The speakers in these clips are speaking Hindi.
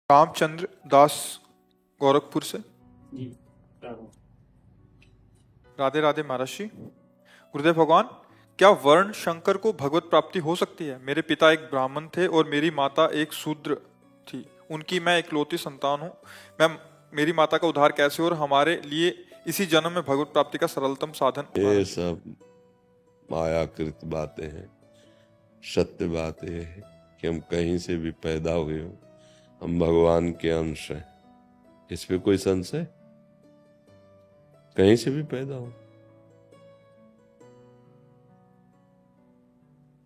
रामचंद्र दास गोरखपुर से। जी राघव। राधे राधे महाराज जी। गुरुदेव भगवान, क्या वर्ण शंकर को भगवत प्राप्ति हो सकती है? मेरे पिता एक ब्राह्मण थे और मेरी माता एक शूद्र थी। उनकी मैं इकलौती संतान हूँ। मेरी माता का उद्धार कैसे हो और हमारे लिए इसी जन्म में भगवत प्राप्ति का सरलतम साधन? ये सब मायाकृत बातें हैं। सत्य बात यह है कि हम कहीं से भी पैदा हुए हो, हम भगवान के अंश हैं। इस पे कोई संशय? कहीं से भी पैदा हो।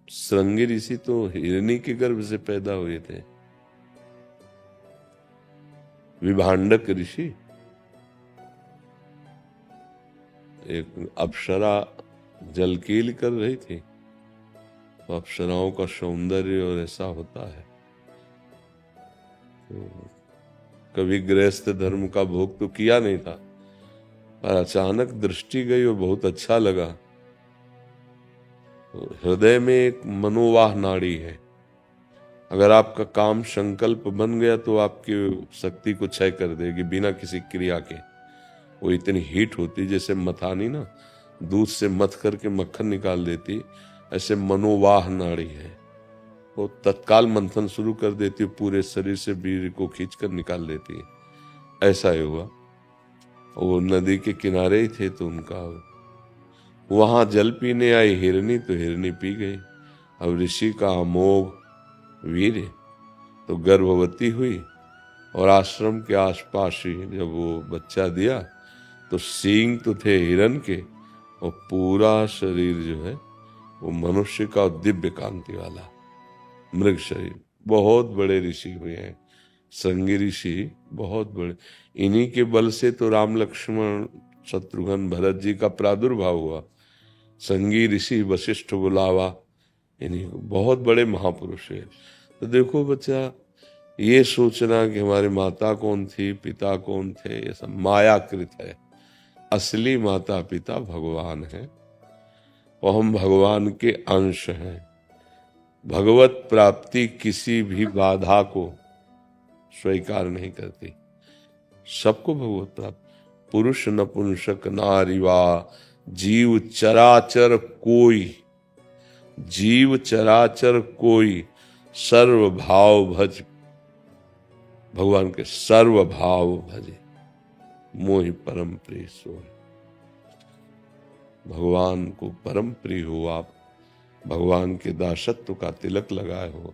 श्रृंगी ऋषि तो हिरणी के गर्भ से पैदा हुए थे। विभांडक ऋषि, एक अप्सरा जलकील कर रही थी, तो अप्सराओं का सौंदर्य और ऐसा होता है। तो कभी गृहस्थ धर्म का भोग तो किया नहीं था, पर अचानक दृष्टि गई और बहुत अच्छा लगा। तो हृदय में एक मनोवाह नाड़ी है। अगर आपका काम संकल्प बन गया तो आपकी शक्ति को क्षय कर देगी बिना किसी क्रिया के। वो इतनी हीट होती, जैसे मथानी ना दूध से मथ करके मक्खन निकाल देती, ऐसे मनोवाह नाड़ी है। वो तत्काल मंथन शुरू कर देती, पूरे शरीर से वीर्य को खींचकर निकाल देती है। ऐसा ही हुआ। वो नदी के किनारे ही थे, तो उनका वहां जल पीने आई हिरनी, तो हिरनी पी गई। अब ऋषि का अमोघ वीर्य, तो गर्भवती हुई और आश्रम के आसपास ही जब वो बच्चा दिया तो सींग तो थे हिरन के और पूरा शरीर जो है वो मनुष्य का दिव्य कांति वाला मृग शरीर। बहुत बड़े ऋषि हुए हैं श्रृंगी ऋषि, बहुत बड़े। इन्हीं के बल से तो राम लक्ष्मण शत्रुघ्न भरत जी का प्रादुर्भाव हुआ। श्रृंगी ऋषि वशिष्ठ बुलावा, इन्हीं बहुत बड़े महापुरुष है। तो देखो बच्चा, ये सोचना कि हमारी माता कौन थी, पिता कौन थे, ये सब मायाकृत है। असली माता पिता भगवान है और हम भगवान के अंश हैं। भगवत प्राप्ति किसी भी बाधा को स्वीकार नहीं करती। सबको भगवत प्राप्त, पुरुष नपुंसक नारी वा जीव चराचर कोई, जीव चराचर कोई सर्व भाव भज। भगवान के सर्व भाव भजे, मोहि परम प्रिय सोय। भगवान को परम प्रिय हो आप, भगवान के दासत्व का तिलक लगाए हो,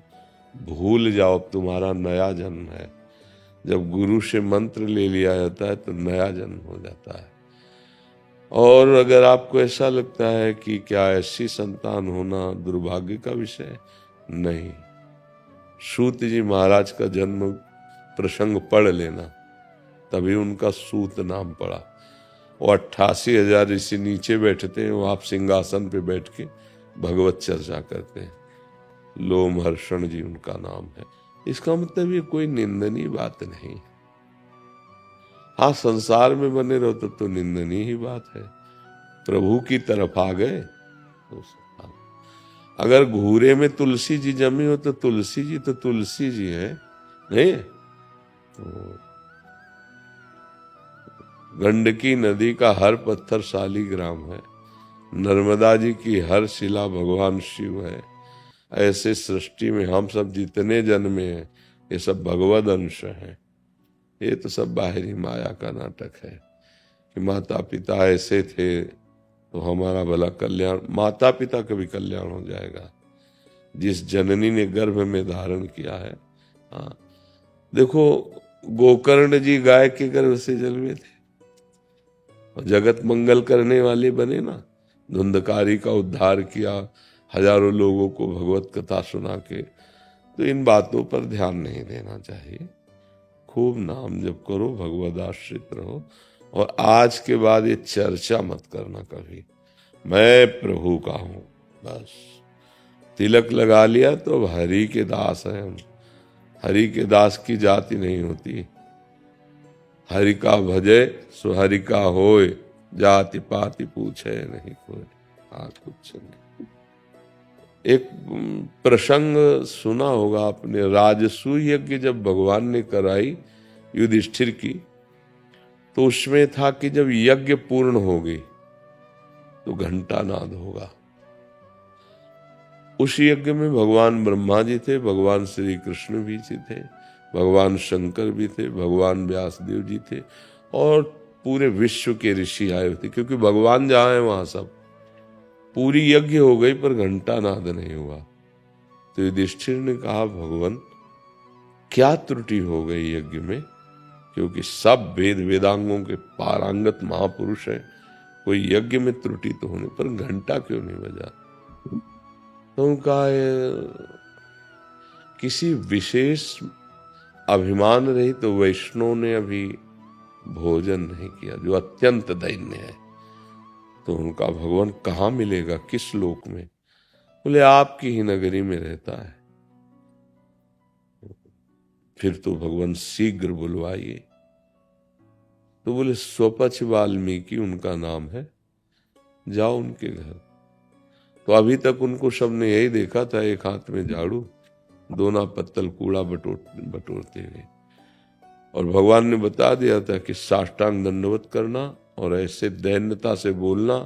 भूल जाओ तुम्हारा नया जन्म है। जब गुरु से मंत्र ले लिया जाता है तो नया जन्म हो जाता है। और अगर आपको ऐसा लगता है कि क्या ऐसी संतान होना दुर्भाग्य का विषय, नहीं। सूत जी महाराज का जन्म प्रसंग पढ़ लेना, तभी उनका सूत नाम पड़ा। वो 88,000 ऋषि नीचे बैठते हैं, वो आप सिंहासन पे बैठ के भगवत चर्चा करते हैं। लोमहर्षण जी उनका नाम है। इसका मतलब ये कोई निंदनीय बात नहीं। हाँ, संसार में बने रहो तो निंदनीय ही बात है। प्रभु की तरफ आ गए तो अगर घूरे में तुलसी जी जमी हो तो तुलसी जी तो तुलसी जी है, नहीं? तो गंडकी नदी का हर पत्थर शालिग्राम है, नर्मदा जी की हर शिला भगवान शिव है। ऐसे सृष्टि में हम सब जितने जन्मे हैं ये सब भगवद अंश हैं। ये तो सब बाहरी माया का नाटक है कि माता पिता ऐसे थे तो हमारा भला कल्याण। माता पिता का भी कल्याण हो जाएगा जिस जननी ने गर्भ में धारण किया है। हाँ, देखो गोकर्ण जी गाय के गर्भ से जन्मे थे और जगत मंगल करने वाले बने ना। धुंधकारी का उद्धार किया, हजारों लोगों को भगवत कथा सुना के। तो इन बातों पर ध्यान नहीं देना चाहिए। खूब नाम जप करो, भगवद आश्रित रहो। और आज के बाद ये चर्चा मत करना कभी, मैं प्रभु का हूं। बस तिलक लगा लिया तो हरि के दास हैं हम। हरि के दास की जाति नहीं होती। हरि का भजे सो हरि का होए, जाति पाति पूछे नहीं कोई। हाँ, कुछ नहीं। एक प्रसंग सुना होगा आपने, राजसूय यज्ञ जब भगवान ने कराई युधिष्ठिर की, तो उसमें था कि जब यज्ञ पूर्ण हो गई तो घंटा नाद होगा। उस यज्ञ में भगवान ब्रह्मा जी थे, भगवान श्री कृष्ण भी जी थे, भगवान शंकर भी थे, भगवान व्यासदेव जी थे, और पूरे विश्व के ऋषि आए थे, क्योंकि भगवान जहां है वहां सब। पूरी यज्ञ हो गई पर घंटा नाद नहीं हुआ। तो युधिष्ठिर ने कहा, भगवान क्या त्रुटि हो गई यज्ञ में, क्योंकि सब वेद वेदांगों के पारंगत महापुरुष हैं, कोई यज्ञ में त्रुटि तो होने पर घंटा क्यों नहीं बजा। तो उनका किसी विशेष अभिमान रही तो वैष्णव ने अभी भोजन नहीं किया, जो अत्यंत दैन्य है। तो उनका भगवान कहाँ मिलेगा, किस लोक में? बोले आपकी ही नगरी में रहता है। फिर तो भगवान शीघ्र बुलवाइए। तो बोले स्वपच वाल्मीकि उनका नाम है, जाओ उनके घर। तो अभी तक उनको सबने यही देखा था, एक हाथ में झाड़ू, दोना पत्तल कूड़ा बटोरते हुए। और भगवान ने बता दिया था कि साष्टांग दंडवत करना और ऐसे दैन्यता से बोलना,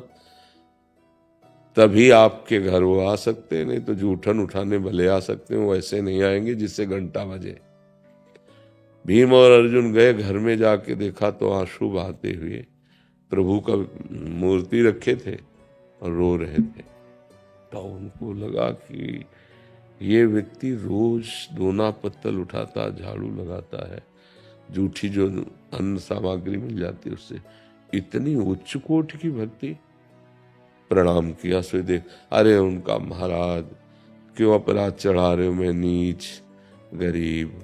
तभी आपके घर वो आ सकते हैं, नहीं तो जूठन उठाने भले आ सकते हैं, वो ऐसे नहीं आएंगे जिससे घंटा बजे। भीम और अर्जुन गए, घर में जाके देखा तो आंसू बहाते हुए प्रभु का मूर्ति रखे थे और रो रहे थे। तो उनको लगा कि ये व्यक्ति रोज दोना पत्तल उठाता, झाड़ू लगाता है, जूठी जो अन्न सामग्री मिल जाती है उससे, इतनी उच्च कोटि की भक्ति। प्रणाम किया। सो देख, अरे उनका महाराज क्यों अपराध चढ़ा रहे हो, मैं नीच गरीब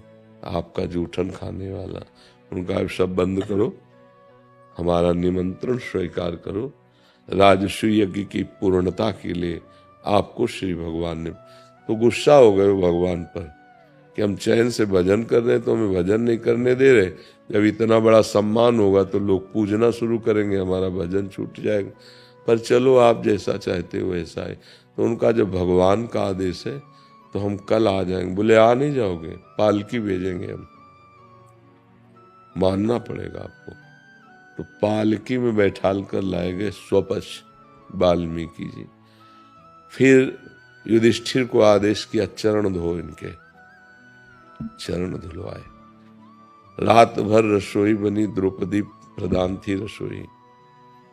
आपका जूठन खाने वाला। उनका सब बंद करो, हमारा निमंत्रण स्वीकार करो। राजसूय यज्ञ की पूर्णता के लिए आपको श्री भगवान ने, तो गुस्सा हो गए भगवान पर कि हम चैन से भजन कर रहे हैं तो हमें भजन नहीं करने दे रहे। जब इतना बड़ा सम्मान होगा तो लोग पूजना शुरू करेंगे, हमारा भजन छूट जाएगा। पर चलो आप जैसा चाहते हो वैसा है। तो उनका जब भगवान का आदेश है तो हम कल आ जाएंगे। बोले आ नहीं जाओगे, पालकी भेजेंगे हम, मानना पड़ेगा आपको। तो पालकी में बैठाल कर लाए गए स्वपच वाल्मीकि जी। फिर युधिष्ठिर को आदेश किया, चरण धो, इनके चरण धुलवाए। रात भर रसोई बनी, द्रौपदी प्रधान थी रसोई,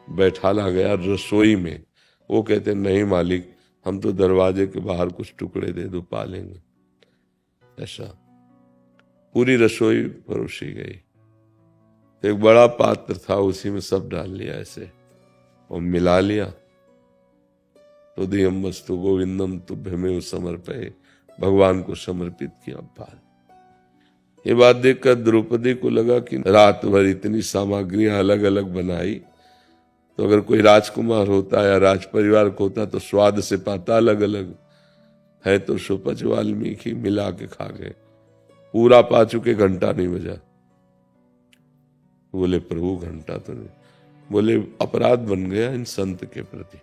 बैठाला गया रसोई में। वो कहते नहीं मालिक, हम तो दरवाजे के बाहर कुछ टुकड़े दे दो, पालेंगे। ऐसा पूरी रसोई परोसी गई। तो एक बड़ा पात्र था, उसी में सब डाल लिया ऐसे और मिला लिया। तो दियम वस्तु गोविंदम तुभ्यमेव समर्पये, भगवान को समर्पित किया। बाल ये बात देखकर द्रौपदी को लगा कि रात भर इतनी सामग्रियां अलग अलग बनाई, तो अगर कोई राजकुमार होता या राज परिवार को होता तो स्वाद से पाता अलग अलग है। तो सुपच वाल्मीकि मिला के खा गए, पूरा पा चुके, घंटा नहीं बजा। बोले प्रभु घंटा तो नहीं। बोले अपराध बन गया इन संत के प्रति,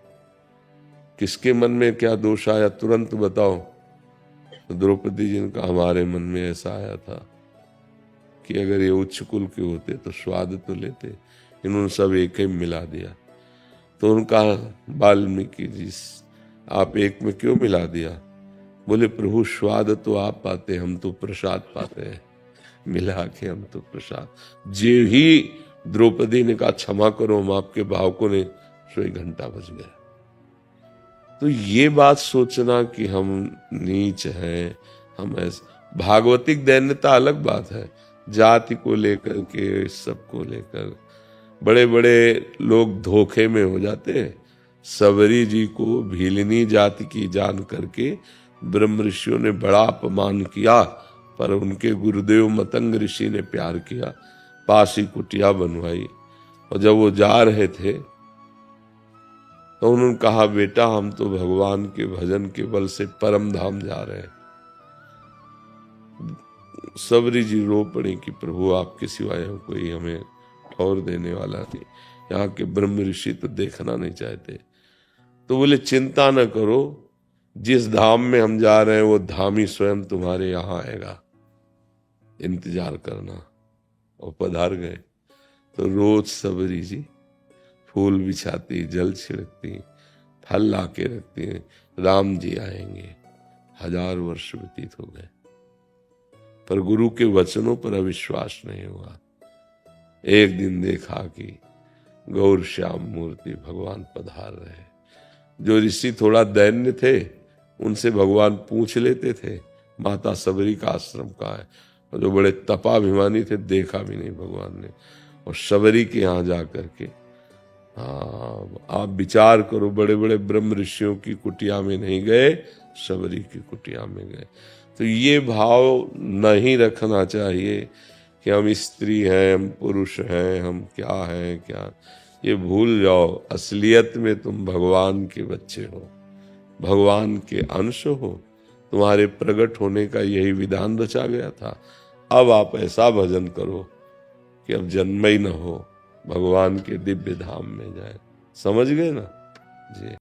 किसके मन में क्या दोष आया तुरंत बताओ। तो द्रौपदी जी ने कहा हमारे मन में ऐसा आया था कि अगर ये उच्च कुल के होते तो स्वाद तो लेते, इन्होंने सब एक ही मिला दिया। तो उनका वाल्मीकि जी आप एक में क्यों मिला दिया? बोले प्रभु स्वाद तो आप पाते, हम तो प्रसाद पाते हैं, मिला के हम तो प्रसाद। जे ही द्रौपदी ने कहा क्षमा करो हम आपके भाव को नहीं, सो 1 घंटा बज गया। तो ये बात सोचना कि हम नीच हैं, हम ऐसे, भागवतिक दैन्यता अलग बात है, जाति को लेकर के, सबको लेकर बड़े बड़े लोग धोखे में हो जाते हैं। सबरी जी को भीलनी जाति की जान करके ब्रह्म ऋषियों ने बड़ा अपमान किया, पर उनके गुरुदेव मतंग ऋषि ने प्यार किया, पास ही कुटिया बनवाई। और जब वो जा रहे थे तो उन्होंने कहा बेटा हम तो भगवान के भजन के बल से परम धाम जा रहे हैं। सबरी जी रो पड़ी कि प्रभु आपके सिवाय कोई हमें ठौर देने वाला नहीं, यहाँ के ब्रह्म ऋषि तो देखना नहीं चाहते। तो बोले चिंता न करो, जिस धाम में हम जा रहे हैं वो धाम ही स्वयं तुम्हारे यहाँ आएगा, इंतजार करना। और पधार गए तो रोज सबरी जी फूल बिछाती, जल छिड़कती, फल ला के रखती हैं, राम जी आएंगे। 1000 वर्ष व्यतीत हो गए, पर गुरु के वचनों पर अविश्वास नहीं हुआ। एक दिन देखा कि गौर श्याम मूर्ति भगवान पधार रहे। जो ऋषि थोड़ा दैन्य थे उनसे भगवान पूछ लेते थे माता सबरी का आश्रम कहाँ है, और जो बड़े तपाभिमानी थे देखा भी नहीं भगवान ने। और सबरी के यहाँ जा करके, हाँ आप विचार करो, बड़े बड़े ब्रह्म ऋषियों की कुटिया में नहीं गए, सबरी की कुटिया में गए। तो ये भाव नहीं रखना चाहिए कि हम स्त्री हैं, हम पुरुष हैं, हम क्या हैं क्या। ये भूल जाओ, असलियत में तुम भगवान के बच्चे हो, भगवान के अंश हो। तुम्हारे प्रकट होने का यही विधान रचा गया था। अब आप ऐसा भजन करो कि अब जन्म ही न हो, भगवान के दिव्य धाम में जाए। समझ गए ना जी।